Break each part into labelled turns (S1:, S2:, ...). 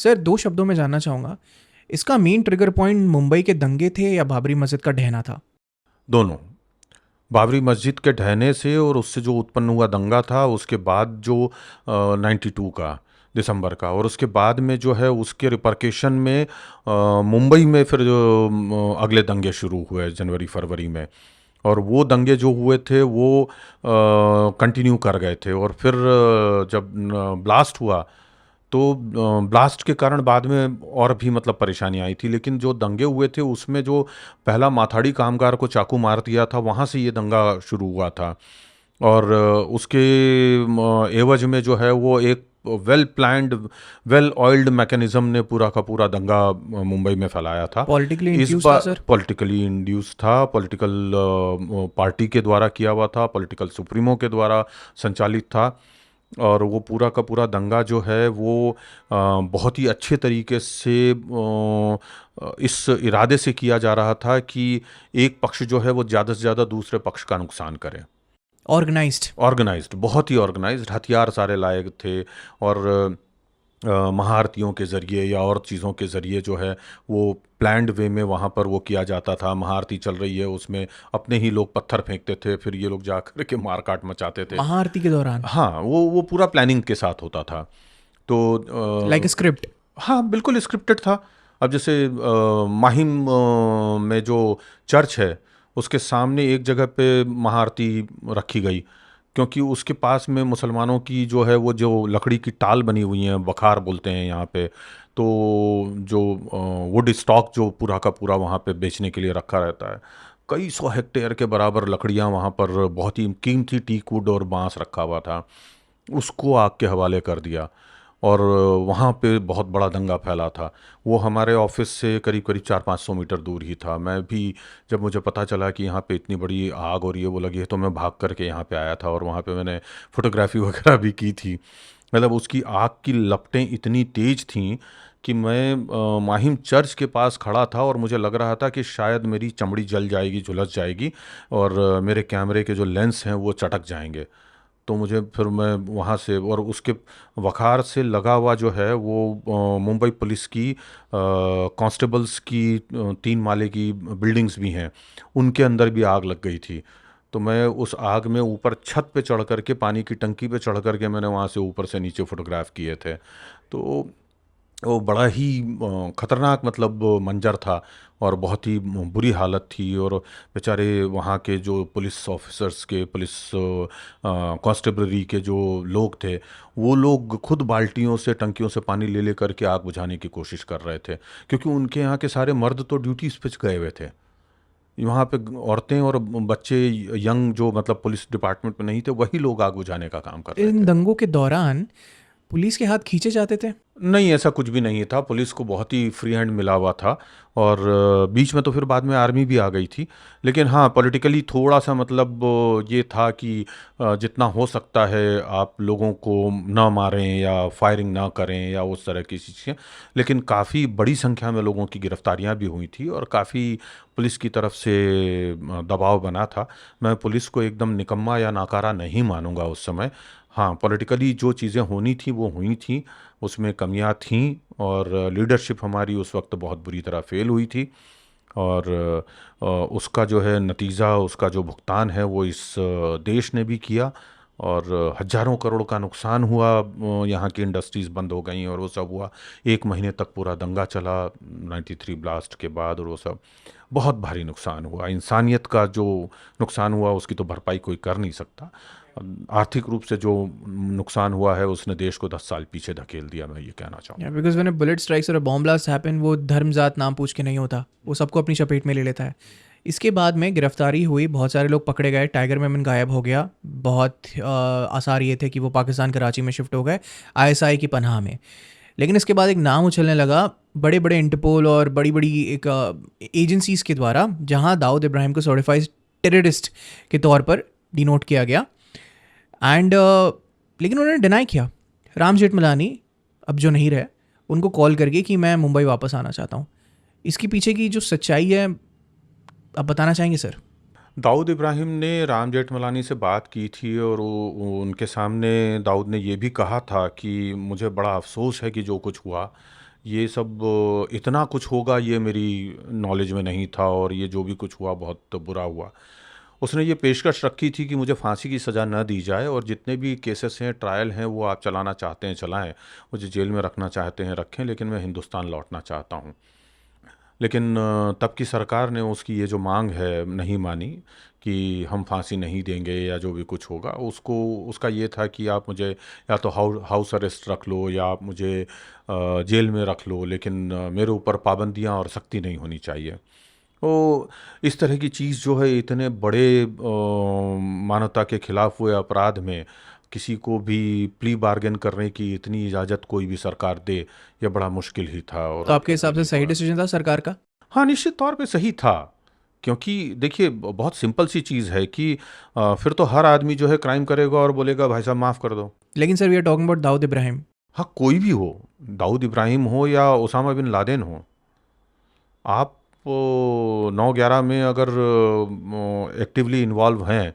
S1: Sir 2 शब्दों में जानना चाहूँगा, इसका मेन ट्रिगर पॉइंट मुंबई के दंगे थे या बाबरी मस्जिद का ढहना था?
S2: दोनों। बाबरी मस्जिद के ढहने से और उससे जो उत्पन्न हुआ दंगा था, उसके बाद जो 92 का दिसंबर का, और उसके बाद में जो है उसके रिपरकेशन में मुंबई में फिर जो अगले दंगे शुरू हुए जनवरी फरवरी में। और वो दंगे जो हुए थे वो कंटिन्यू कर गए थे। और फिर जब ब्लास्ट हुआ तो ब्लास्ट के कारण बाद में और भी मतलब परेशानी आई थी, लेकिन जो दंगे हुए थे उसमें जो पहला माथाड़ी कामगार को चाकू मार दिया था, वहाँ से ये दंगा शुरू हुआ था। और उसके एवज में जो है वो एक well planned, well oiled mechanism ने पूरा का पूरा दंगा मुंबई में फैलाया था।
S1: पॉलिटिकली
S2: इस
S1: इंड्यूस्ड था
S2: बार
S1: सर?
S2: पॉलिटिकली इंड्यूस था, पॉलिटिकल पार्टी के द्वारा किया हुआ था, पॉलिटिकल सुप्रीमो के द्वारा संचालित था। और वो पूरा का पूरा दंगा जो है वो बहुत ही अच्छे तरीके से इस इरादे से किया जा रहा था कि एक पक्ष जो है वो ज़्यादा से ज़्यादा दूसरे पक्ष का नुकसान करे।
S1: ऑर्गेनाइज्ड?
S2: ऑर्गेनाइज्ड, बहुत ही ऑर्गेनाइज्ड, हथियार सारे लाए थे। और महारतियों के ज़रिए या और चीज़ों के ज़रिए जो है वो प्लान्ड वे में वहाँ पर वो किया जाता था। महाआरती चल रही है, उसमें अपने ही लोग पत्थर फेंकते थे, फिर ये लोग जा कर के मार काट मचाते थे।
S1: महाआरती के दौरान?
S2: हाँ, वो पूरा प्लानिंग के साथ होता था। तो
S1: लाइक अ स्क्रिप्ट?
S2: हाँ, बिल्कुल स्क्रिप्टेड था। अब जैसे माहिम में जो चर्च है, उसके सामने एक जगह पे महाआरती रखी गई, क्योंकि उसके पास में मुसलमानों की जो है वो जो लकड़ी की टाल बनी हुई हैं, बखार बोलते हैं यहाँ पे। तो जो वुड स्टॉक जो पूरा का पूरा वहाँ पे बेचने के लिए रखा रहता है, कई सौ हेक्टेयर के बराबर लकड़ियाँ वहाँ पर, बहुत ही कीमती टीक वुड और बांस रखा हुआ था, उसको आग के हवाले कर दिया। और वहाँ पे बहुत बड़ा दंगा फैला था। वो हमारे ऑफिस से करीब करीब 400-500 मीटर दूर ही था। मैं भी, जब मुझे पता चला कि यहाँ पे इतनी बड़ी आग और ये वो लगी है, तो मैं भाग करके यहाँ पे आया था और वहाँ पे मैंने फोटोग्राफी वगैरह भी की थी। मतलब उसकी आग की लपटें इतनी तेज थीं कि मैं माहिम चर्च के पास खड़ा था और मुझे लग रहा था कि शायद मेरी चमड़ी जल जाएगी, झुलस जाएगी, और मेरे कैमरे के जो लेंस हैं वो चटक जाएंगे। तो मुझे फिर मैं वहाँ से, और उसके वखार से लगा हुआ जो है वो मुंबई पुलिस की कांस्टेबल्स की 3 माले की बिल्डिंग्स भी हैं, उनके अंदर भी आग लग गई थी। तो मैं उस आग में ऊपर छत पे चढ़ करके, पानी की टंकी पे चढ़ करके मैंने वहाँ से ऊपर से नीचे फोटोग्राफ किए थे। तो वो बड़ा ही खतरनाक मतलब मंजर था, और बहुत ही बुरी हालत थी। और बेचारे वहाँ के जो पुलिस ऑफिसर्स के, पुलिस कांस्टेबलरी के जो लोग थे, वो लोग खुद बाल्टियों से, टंकियों से पानी ले ले करके आग बुझाने की कोशिश कर रहे थे, क्योंकि उनके यहाँ के सारे मर्द तो ड्यूटीज पे गए हुए थे। वहाँ पे औरतें और बच्चे, यंग जो मतलब पुलिस डिपार्टमेंट में नहीं थे, वही लोग आग बुझाने का काम कर रहे
S1: इन
S2: थे।
S1: दंगों के दौरान पुलिस के हाथ खींचे जाते थे?
S2: नहीं, ऐसा कुछ भी नहीं था। पुलिस को बहुत ही फ्री हैंड मिला हुआ था। और बीच में तो फिर बाद में आर्मी भी आ गई थी। लेकिन हाँ, पॉलिटिकली थोड़ा-सा मतलब ये था कि जितना हो सकता है आप लोगों को ना मारें या फायरिंग ना करें या उस तरह की चीज़ें। लेकिन काफ़ी बड़ी संख्या में लोगों की गिरफ्तारियाँ भी हुई थी, और काफ़ी पुलिस की तरफ से दबाव बना था। मैं पुलिस को एकदम निकम्मा या नाकारा नहीं मानूँगा उस समय। हाँ, पॉलिटिकली जो चीज़ें होनी थी वो हुई थी, उसमें कमियां थीं, और लीडरशिप हमारी उस वक्त बहुत बुरी तरह फेल हुई थी। और उसका जो है नतीजा, उसका जो भुगतान है वो इस देश ने भी किया। और हजारों करोड़ का नुकसान हुआ, यहाँ की इंडस्ट्रीज़ बंद हो गई और वो सब हुआ। 1 महीने तक पूरा दंगा चला 93 ब्लास्ट के बाद, और वो सब बहुत भारी नुकसान हुआ। इंसानियत का जो नुकसान हुआ उसकी तो भरपाई कोई कर नहीं सकता। आर्थिक रूप से जो नुकसान हुआ है उसने देश को 10 साल पीछे धकेल दिया, मैं ये कहना
S1: या
S2: चाहूँगा।
S1: Because when a bullet strikes और अ बॉम्ब ब्लास्ट हैपन, वो धर्म जात नाम पूछ के नहीं होता, वो सबको अपनी चपेट में ले लेता है। इसके बाद में गिरफ्तारी हुई, बहुत सारे लोग पकड़े गए, टाइगर मेमन गायब हो गया, बहुत आसार ये थे कि वो पाकिस्तान कराची में शिफ्ट हो गए आईएसआई की पनाह में। लेकिन इसके बाद एक नाम उछलने लगा बड़े बड़े इंटरपोल और बड़ी बड़ी एक एजेंसीज़ के द्वारा, जहां दाऊद इब्राहिम को सर्टिफाइड टेररिस्ट के तौर पर डिनोट किया गया। एंड लेकिन उन्होंने डिनाई किया। राम जेठमलानी, अब जो नहीं रहे, उनको कॉल करके कि मैं मुंबई वापस आना चाहता हूँ। इसके पीछे की जो सच्चाई है, आप बताना चाहेंगे सर?
S2: दाऊद इब्राहिम ने राम जेठमलानी से बात की थी, और उनके सामने दाऊद ने ये भी कहा था कि मुझे बड़ा अफसोस है कि जो कुछ हुआ, ये सब इतना कुछ होगा ये मेरी नॉलेज में नहीं था, और ये जो भी कुछ हुआ बहुत बुरा हुआ। उसने ये पेशकश रखी थी कि मुझे फांसी की सज़ा न दी जाए, और जितने भी केसेस हैं, ट्रायल हैं, वो आप चलाना चाहते हैं चलाएं, मुझे जेल में रखना चाहते हैं रखें, लेकिन मैं हिंदुस्तान लौटना चाहता हूँ। लेकिन तब की सरकार ने उसकी ये जो मांग है नहीं मानी कि हम फांसी नहीं देंगे या जो भी कुछ होगा। उसको उसका ये था कि आप मुझे या तो हाउस अरेस्ट रख लो या आप मुझे जेल में रख लो, लेकिन मेरे ऊपर पाबंदियां और सख्ती नहीं होनी चाहिए। तो इस तरह की चीज़ जो है, इतने बड़े मानवता के खिलाफ हुए अपराध में किसी को भी प्ली बार्गेन करने की इतनी इजाज़त कोई भी सरकार दे, यह बड़ा मुश्किल ही था,
S1: तो
S2: और
S1: आपके हिसाब से सही डिसीजन था सरकार का?
S2: हाँ, निश्चित तौर पे सही था। क्योंकि देखिए, बहुत सिंपल सी चीज़ है कि फिर तो हर आदमी जो है क्राइम करेगा और बोलेगा भाई साहब माफ़ कर दो।
S1: लेकिन sir we are talking about Dawood Ibrahim.
S2: हाँ, कोई भी हो, दाऊद इब्राहिम हो या ओसामा बिन लादेन हो, आप 9/11 में अगर एक्टिवली इन्वॉल्व हैं,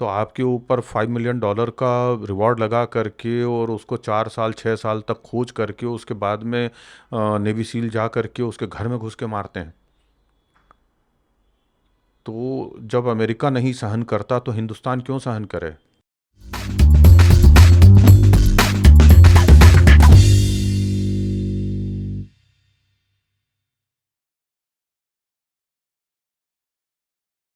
S2: तो आपके ऊपर $5 मिलियन का रिवॉर्ड लगा करके और उसको 4 साल 6 साल तक खोज करके उसके बाद में नेवी सील जा करके उसके घर में घुस के मारते हैं। तो जब अमेरिका नहीं सहन करता तो हिंदुस्तान क्यों सहन करे?